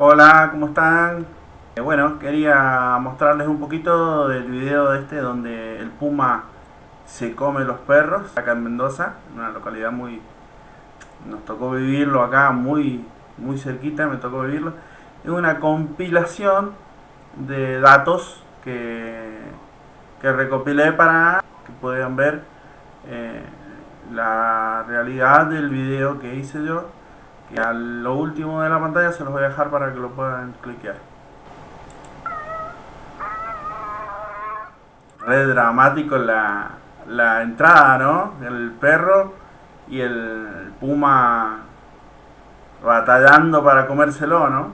Hola, ¿cómo están? Bueno, quería mostrarles un poquito del video donde el puma se come los perros acá en Mendoza, en una localidad muy... Nos tocó vivirlo acá muy cerquita, me tocó vivirlo. Es una compilación de datos que recopilé para que puedan ver eh, la realidad del video que hice yo. Que a lo último de la pantalla se los voy a dejar para que lo puedan cliquear. Re dramático la entrada, ¿no? El perro y el puma batallando para comérselo, ¿no?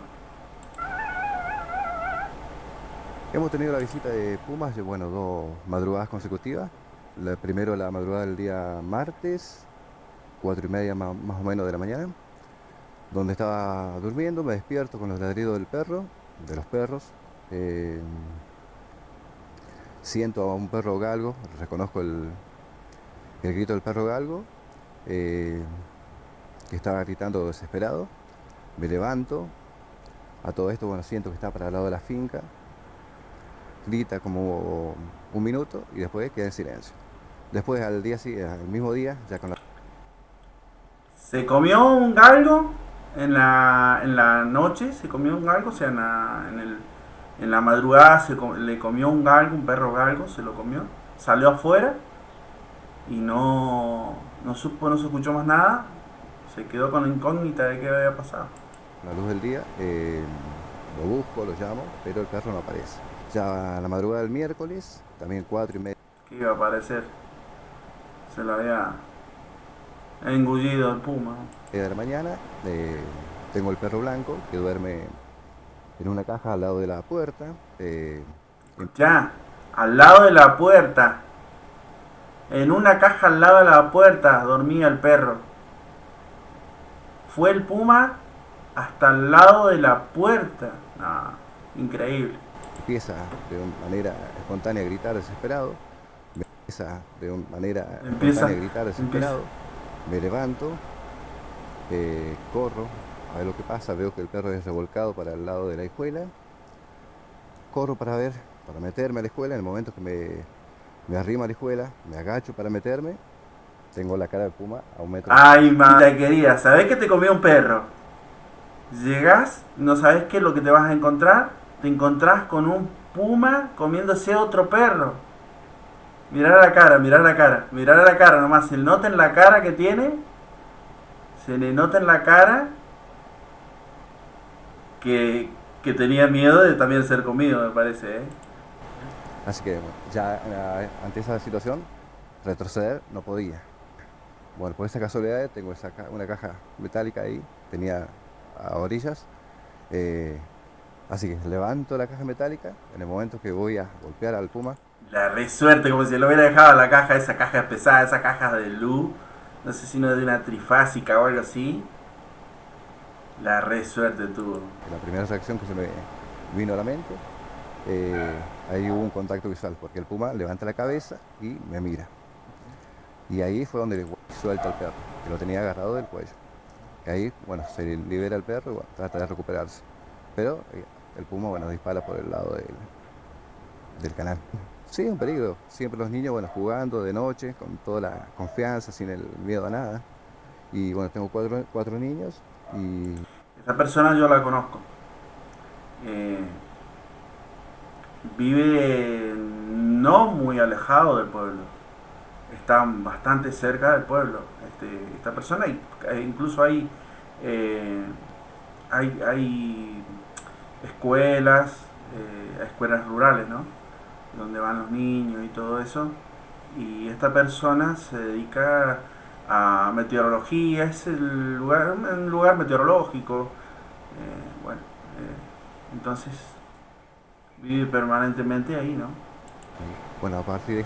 Hemos tenido la visita de Pumas, bueno, dos madrugadas consecutivas. Primero la madrugada del día martes, 4:30 más o menos de la mañana, donde estaba durmiendo, me despierto con los ladridos del perro, de los perros. eh, Siento a un perro galgo, reconozco el grito del perro galgo, eh, que estaba gritando desesperado. Me levanto, a todo esto, bueno, siento que está para el lado de la finca, grita como un minuto y después queda en silencio. Después al mismo día, ya con la... Se comió un galgo en la noche, se comió un galgo, o sea, en la madrugada le comió un galgo, un perro galgo, se lo comió, salió afuera y no supo, no se escuchó más nada, se quedó con la incógnita de qué había pasado. la luz del día, lo busco, lo llamo, pero el perro no aparece. Ya a la madrugada del miércoles, también 4:30 ¿Qué iba a aparecer? Se lo había engullido el puma. de la mañana, tengo el perro blanco que duerme en una caja al lado de la puerta. Ya, al lado de la puerta, en una caja al lado de la puerta, dormía el perro. Fue el puma hasta el lado de la puerta. No, increíble. Empieza de una manera espontánea a gritar desesperado. Empieza de una manera Empieza, espontánea a gritar empieza. desesperado. Me levanto, corro a ver lo que pasa. Veo que el perro es revolcado para el lado de la escuela. Corro para ver, para meterme a la escuela. En el momento que me arrimo a la escuela, me agacho para meterme. Tengo la cara de puma a 1 metro. Ay, madre querida, ¿sabés que te comió un perro? Llegás, no sabés qué es lo que te vas a encontrar. Te encontrás con un puma comiéndose otro perro. Mirar a la cara, mirar a la cara, mirar a la cara nomás. Se nota en la cara que tiene, se le nota en la cara que, que tenía miedo de también ser comido, me parece, ¿eh? Así que bueno, ya ante esa situación, retroceder no podía. Bueno, por esa casualidad tengo una caja metálica ahí, tenía a orillas. eh, Así que levanto la caja metálica. En el momento que voy a golpear al puma, La re suerte, como si lo hubiera dejado en la caja, esa caja pesada, esa caja de luz. No sé si no de una trifásica o algo así. La re suerte tuvo. la primera reacción que se me vino a la mente, ahí hubo un contacto visual, porque el puma levanta la cabeza y me mira. Y ahí fue donde suelta al perro, que lo tenía agarrado del cuello. Y ahí, bueno, se libera el perro y bueno, trata de recuperarse. Pero el puma, bueno, dispara por el lado del canal. Sí, un peligro. Siempre los niños, bueno, jugando de noche, con toda la confianza, sin el miedo a nada. Y bueno, tengo cuatro niños y Esta persona yo la conozco. Eh, Vive no muy alejado del pueblo. Está bastante cerca del pueblo. Esta persona, incluso eh, hay escuelas, escuelas rurales, ¿no? Donde van los niños y todo eso. Y esta persona se dedica a meteorología, es un lugar meteorológico. Bueno, entonces vive permanentemente ahí, ¿no? bueno, a partir de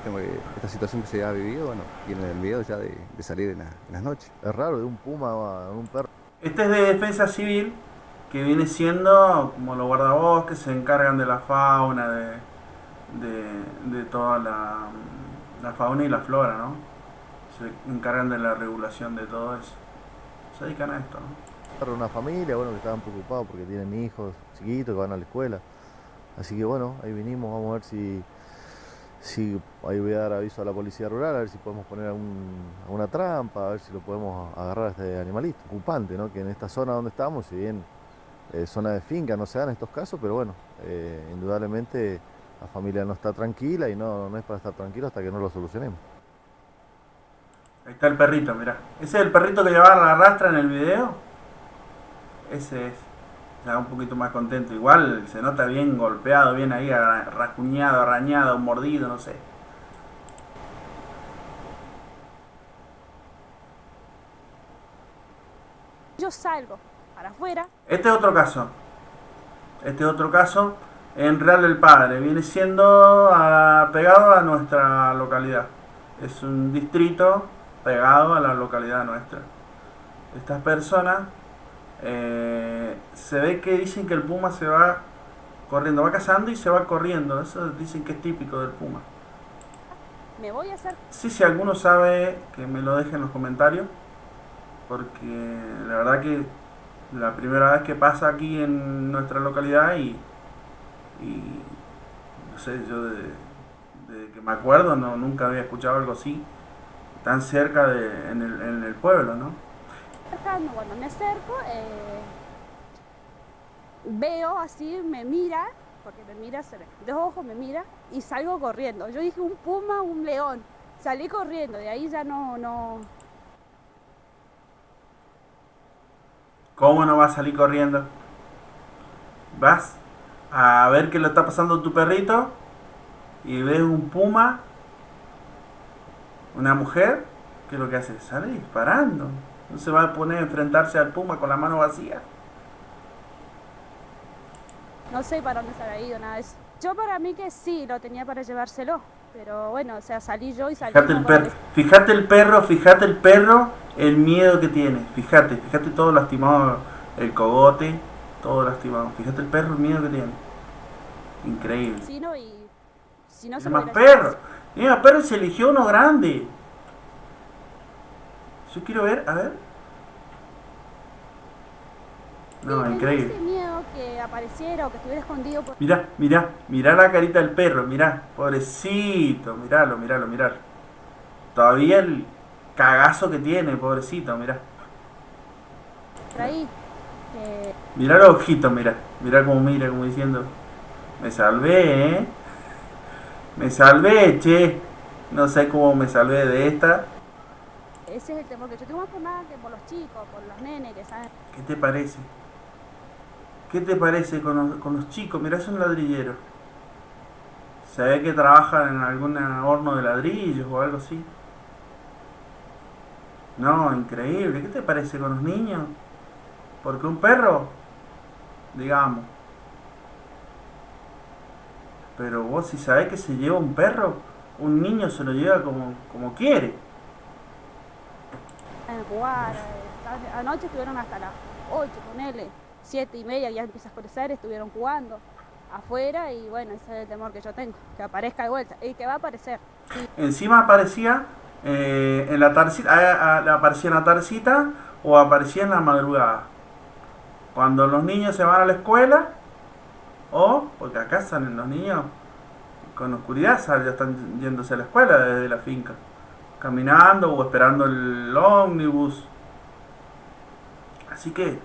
esta situación que se ha vivido, bueno, tienen el miedo ya de salir en las noches. Es raro de un puma a un perro. Este es de defensa civil, que viene siendo como los guardabosques, se encargan de la fauna, de toda la fauna y la flora, ¿no? Se encargan de la regulación de todo eso. Se dedican a esto, ¿no? una familia, bueno, que estaban preocupados porque tienen hijos chiquitos que van a la escuela. Así que bueno, ahí vinimos, vamos a ver si ahí voy a dar aviso a la policía rural, a ver si podemos poner alguna trampa, a ver si lo podemos agarrar a este animalito. Ocupante, ¿no? Que en esta zona donde estamos, si bien zona de finca, no se dan estos casos, pero bueno, indudablemente la familia no está tranquila y no es para estar tranquilo hasta que no lo solucionemos. Ahí está el perrito, mirá. ¿Ese es el perrito que llevaba la rastra en el video? Ese es. Ya un poquito más contento. Igual se nota bien golpeado, bien ahí, rasguñado, arañado, mordido, no sé. Yo salgo para afuera. Este es otro caso. Este es otro caso en Real del Padre. Viene siendo pegado a nuestra localidad. Es un distrito pegado a la localidad nuestra. Estas personas se ve que dicen que el puma se va corriendo, va cazando y se va corriendo. Eso dicen que es típico del puma. Me voy a hacer. Sí, si alguno sabe, que me lo deje en los comentarios. Porque la verdad que la primera vez que pasa aquí en nuestra localidad y no sé, yo desde que me acuerdo nunca había escuchado algo así tan cerca en el pueblo, ¿no? Cuando me acerco, veo así, me mira, porque me mira, se ve, de ojos me mira y salgo corriendo. Yo dije un puma, un león, salí corriendo, de ahí ya no. ¿Cómo no vas a salir corriendo? Vas a ver qué le está pasando a tu perrito y ves un puma, una mujer, ¿qué es lo que hace? Sale disparando. No se va a poner a enfrentarse al puma con la mano vacía. No sé para dónde se había ido, nada de eso. Yo para mí que sí, lo tenía para llevárselo. Pero bueno, o sea, salí yo y salí. Fíjate el perro, el miedo que tiene. Fíjate todo lastimado, el cogote, todo lastimado. Fíjate el perro, el miedo que tiene. Increíble. Si no, y si no se más perro. Y más perro, se eligió uno grande. Yo quiero ver, a ver. No, sí, increíble. Ese miedo que apareciera o que estuviera escondido por... Mirá la carita del perro, mirá, pobrecito, miralo. Todavía el cagazo que tiene, pobrecito, mirá. Por ahí. Mirá los ojitos, mirá como mira, como diciendo, me salvé, me salvé, che, no sé cómo me salvé de esta. Ese es el temor que yo tengo más por nada que por los chicos, por los nenes que saben. ¿Qué te parece? ¿Qué te parece con los chicos? Mirá, es un ladrillero. Se ve que trabajan en algún horno de ladrillos o algo así. No, increíble. ¿Qué te parece con los niños? Porque un perro, digamos. Pero vos si sabés que se lleva un perro, un niño se lo lleva como quiere. Jugar, anoche estuvieron hasta las 8, ponele, 7:30, ya empieza a oscurecer, estuvieron jugando afuera y bueno, ese es el temor que yo tengo, que aparezca de vuelta, y que va a aparecer. Sí. Encima aparecía en la tardecita, aparecía en la tardecita o aparecía en la madrugada. Cuando los niños se van a la escuela, o porque acá salen los niños con oscuridad, ya están yéndose a la escuela desde la finca, caminando o esperando el ómnibus. Así que,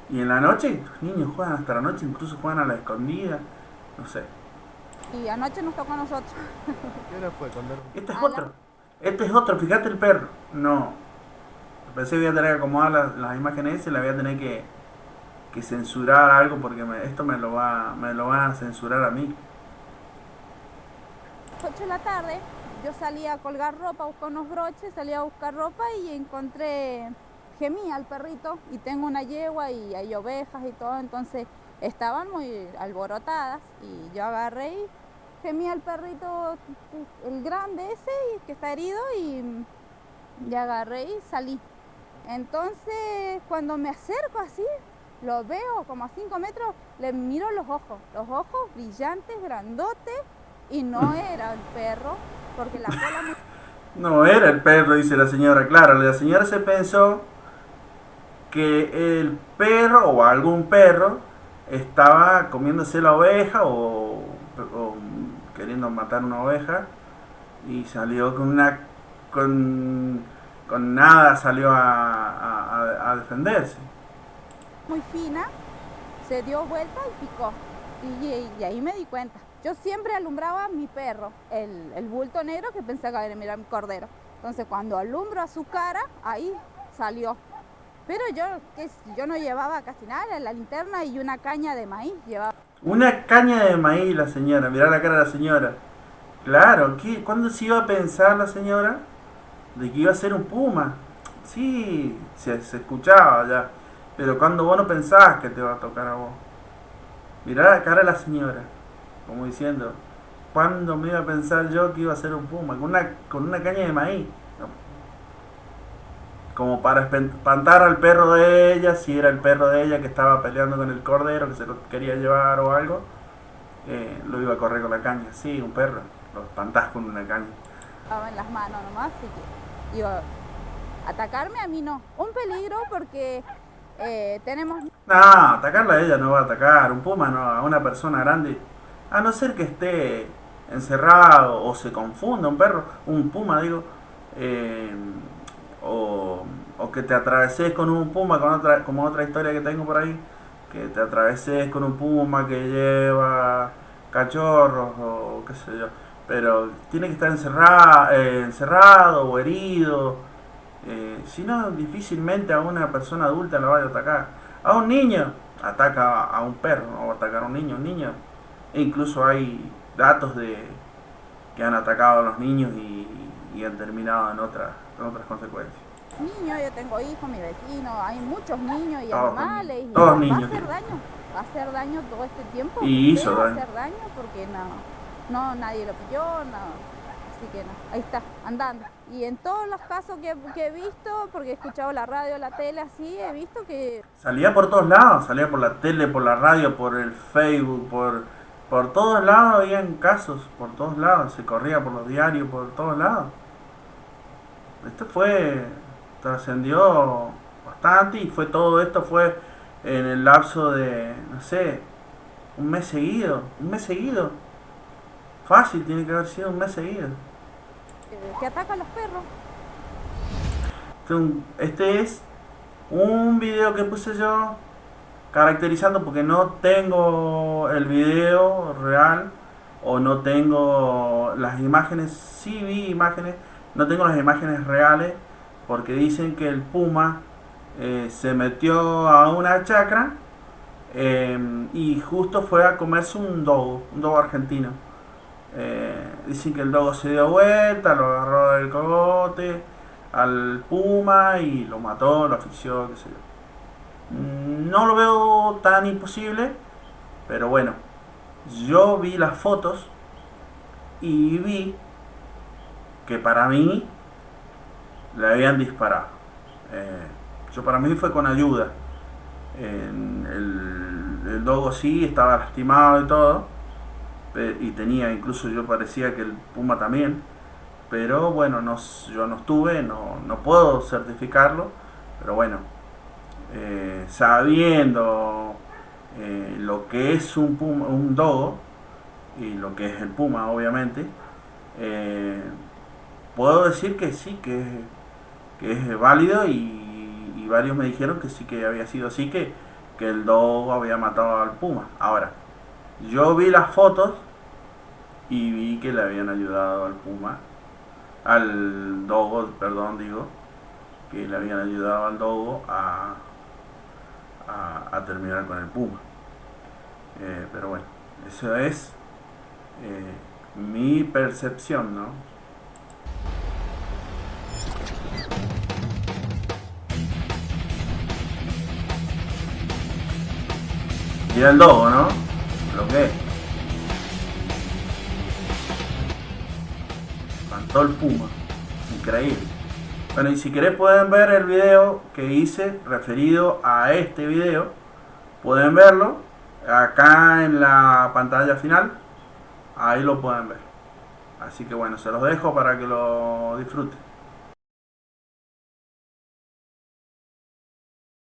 y en la noche, los niños juegan hasta la noche, incluso juegan a la escondida, no sé. Y anoche nos tocó a nosotros. ¿Qué hora fue? Este es otro, fíjate el perro. No, pensé que voy a tener que acomodar las imágenes y la voy a tener que censurar algo porque esto me lo van a censurar a mí. 8 de la tarde, yo salí a colgar ropa, a buscar unos broches, salí a buscar ropa y gemí al perrito y tengo una yegua y hay ovejas y todo, entonces estaban muy alborotadas y yo agarré y gemí al perrito, el grande ese que está herido y agarré y salí. Entonces cuando me acerco así, lo veo como a 5 metros, le miro los ojos brillantes, grandotes. Y no era el perro, porque la cola... No era el perro, dice la señora. Claro, la señora se pensó que el perro o algún perro estaba comiéndose la oveja o queriendo matar una oveja y salió con nada, salió a defenderse. Muy fina, se dio vuelta y picó. Y ahí me di cuenta. Yo siempre alumbraba a mi perro, el bulto negro, que pensaba que era mi cordero. Entonces cuando alumbro a su cara, ahí salió. Pero yo no llevaba casi nada, la linterna y una caña de maíz llevaba. Una caña de maíz la señora, mirá la cara de la señora. Claro, ¿cuándo se iba a pensar la señora de que iba a ser un puma? Sí, se escuchaba ya, pero cuando vos no pensabas que te iba a tocar a vos. Mirá la cara de la señora, como diciendo, ¿cuándo me iba a pensar yo que iba a ser un puma? Con una caña de maíz. ¿No? Como para espantar al perro de ella, si era el perro de ella que estaba peleando con el cordero, que se lo quería llevar o algo, lo iba a correr con la caña. Sí, un perro, lo espantás con una caña. Estaba en las manos nomás, así que iba a atacarme a mí no. Un peligro porque tenemos... No, atacarla a ella no va a atacar, un puma no, a una persona grande, a no ser que esté encerrado o se confunda un perro, un puma digo, o que te atraveses con un puma, como otra historia que tengo por ahí, que te atraveses con un puma que lleva cachorros o qué sé yo, pero tiene que estar encerrado o herido. Si no, difícilmente a una persona adulta lo vaya a atacar. A un niño ataca a un perro, no va a atacar a un niño. E incluso hay datos de que han atacado a los niños y han terminado en otras consecuencias. Niños, yo tengo hijos, mi vecino, hay muchos niños y Todos animales y todos va niños, a hacer daño, va a hacer daño todo este tiempo. Y hizo va a daño. hacer daño porque no nadie lo pilló, no. Así que no, ahí está, andando. Y en todos los casos que he visto, porque he escuchado la radio, la tele, así, he visto que... Salía por todos lados, salía por la tele, por la radio, por el Facebook, por todos lados habían casos, por todos lados, se corría por los diarios, por todos lados. Esto trascendió bastante y todo esto fue en el lapso de, no sé, un mes seguido. Fácil, tiene que haber sido un mes seguido. que ataca a los perros. Este es un video que puse yo caracterizando porque no tengo el video real o no tengo las imágenes, sí vi imágenes, no tengo las imágenes reales porque dicen que el puma se metió a una chacra y justo fue a comerse un dogo argentino. Dicen que el dogo se dio vuelta, lo agarró del cogote al puma y lo mató, lo asfixió, qué sé yo. No lo veo tan imposible, pero bueno, yo vi las fotos y vi que para mí le habían disparado. Para mí fue con ayuda. El dogo sí estaba lastimado y todo, y tenía, incluso yo parecía que el puma también, pero bueno, yo no estuve, no puedo certificarlo, pero bueno, sabiendo lo que es un puma, un dogo, y lo que es el puma obviamente, puedo decir que sí, que es válido y varios me dijeron que sí, que había sido así, que el dogo había matado al puma. Ahora, yo vi las fotos y vi que le habían ayudado al puma, al dogo, perdón, digo, que le habían ayudado al dogo a terminar con el puma. Pero bueno, eso es mi percepción, ¿no? Y el dogo, ¿no? Lo que es. Cantó el puma. Increíble. Bueno, y si querés pueden ver el video que hice referido a este video. Pueden verlo acá en la pantalla final. Ahí lo pueden ver. Así que bueno, se los dejo para que lo disfruten.